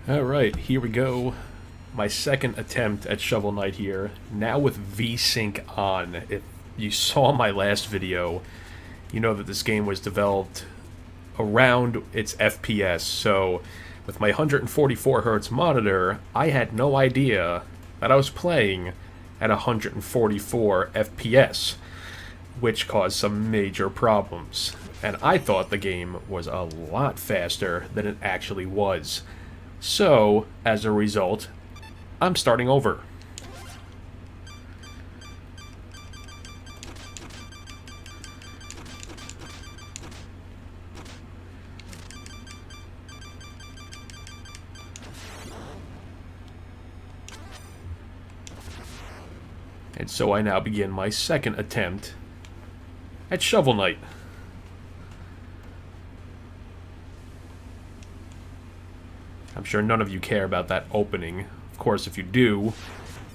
Alright, here we go. My second attempt at Shovel Knight here, now with VSync on. If you saw my last video, you know that this game was developed around its FPS, so with my 144Hz monitor, I had no idea that I was playing at 144 FPS, which caused some major problems. And I thought the game was a lot faster than it actually was. So, as a result, I'm starting over. And so I now begin my second attempt at Shovel Knight. I'm sure none of you care about that opening. Of course, if you do,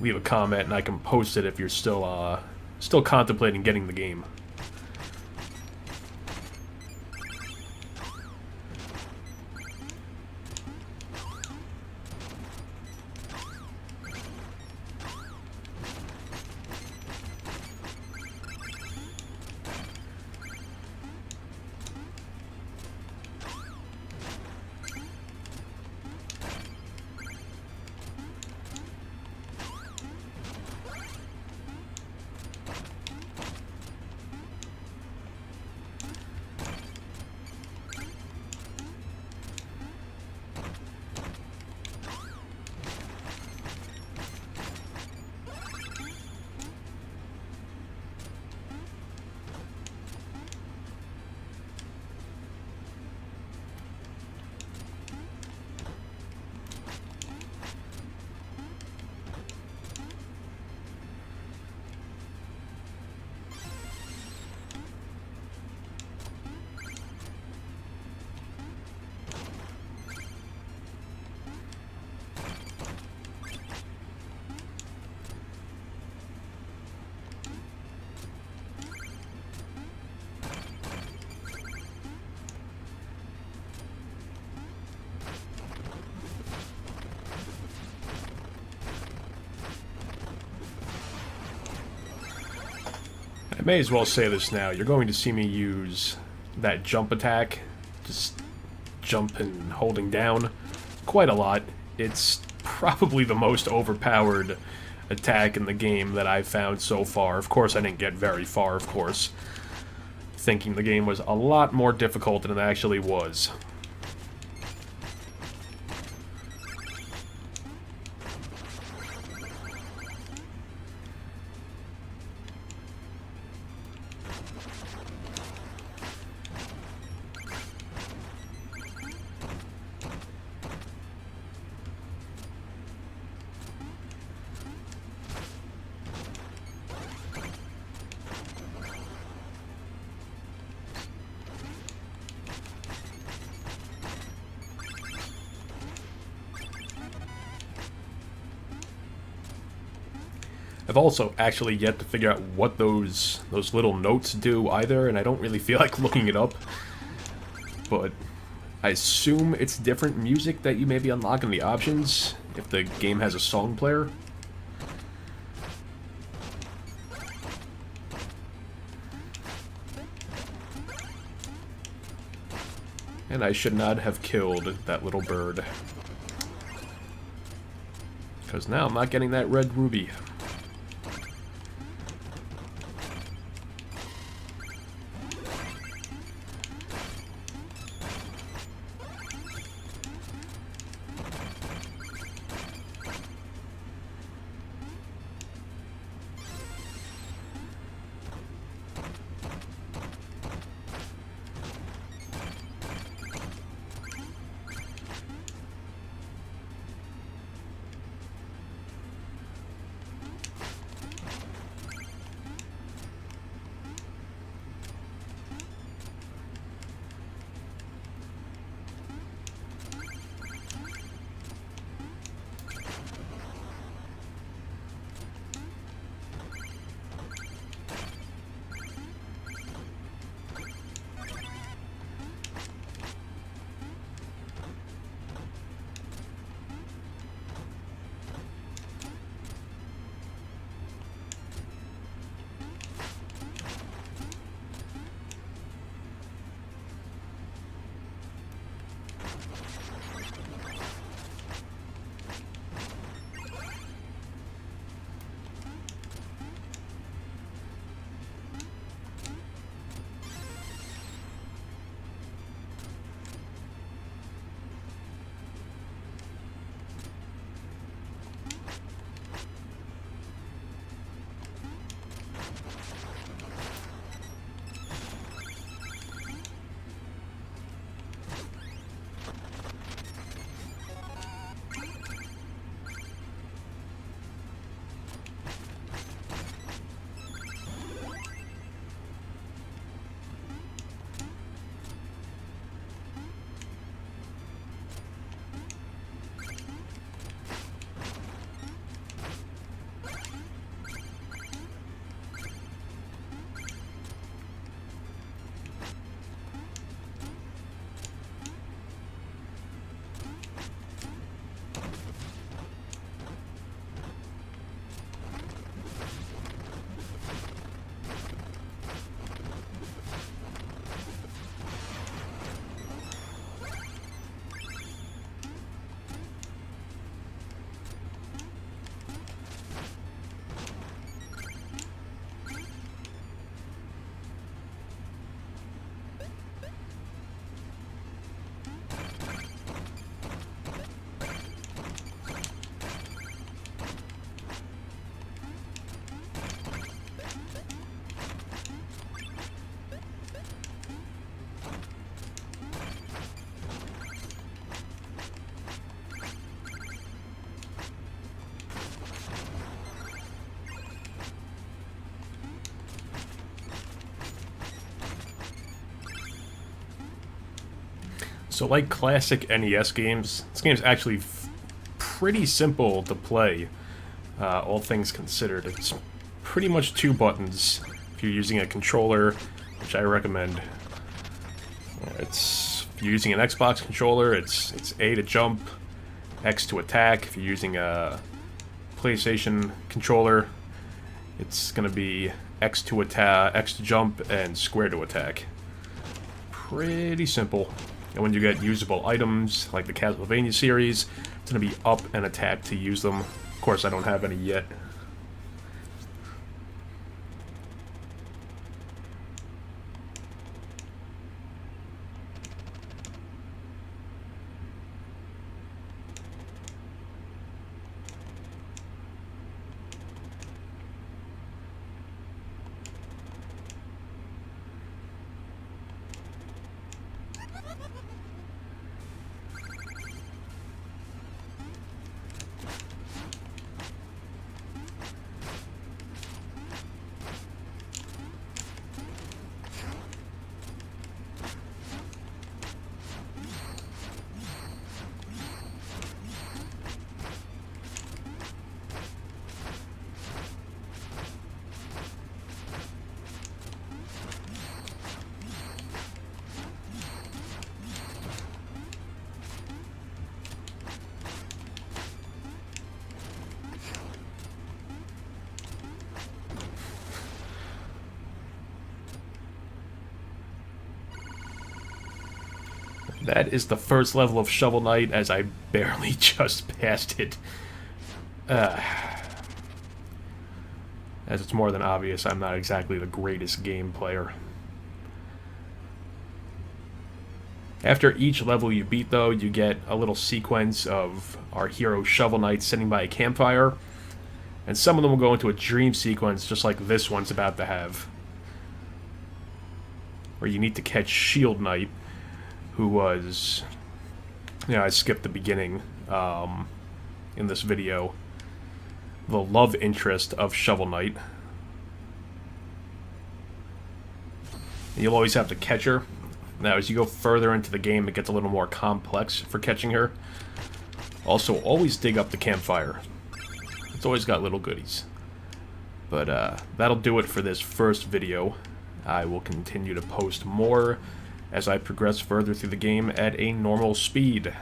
leave a comment and I can post it if you're still contemplating getting the game. I may as well say this now. You're going to see me use that jump attack, just jump and holding down, quite a lot. It's probably the most overpowered attack in the game that I've found so far. Of course, I didn't get very far, of course, thinking the game was a lot more difficult than it actually was. I've also actually yet to figure out what those little notes do either, and I don't really feel like looking it up. But I assume it's different music that you maybe unlock in the options if the game has a song player. And I should not have killed that little bird, because now I'm not getting that red ruby. So like classic NES games, this game's actually pretty simple to play, all things considered. It's pretty much 2 buttons if you're using a controller, which I recommend. If you're using an Xbox controller, it's A to jump, X to attack. If you're using a PlayStation controller, it's going to be X to attack, X to jump, and square to attack. Pretty simple. And when you get usable items, like the Castlevania series, it's going to be up and attack to use them. Of course, I don't have any yet. That is the first level of Shovel Knight, as I barely just passed it. As it's more than obvious, I'm not exactly the greatest game player. After each level you beat, though, you get a little sequence of our hero Shovel Knight sitting by a campfire, and some of them will go into a dream sequence just like this one's about to have, where you need to catch Shield Knight, who was, I skipped the beginning in this video, the love interest of Shovel Knight. And you'll always have to catch her. Now, as you go further into the game, it gets a little more complex for catching her. Also, always dig up the campfire. It's always got little goodies. But that'll do it for this first video. I will continue to post more as I progress further through the game at a normal speed.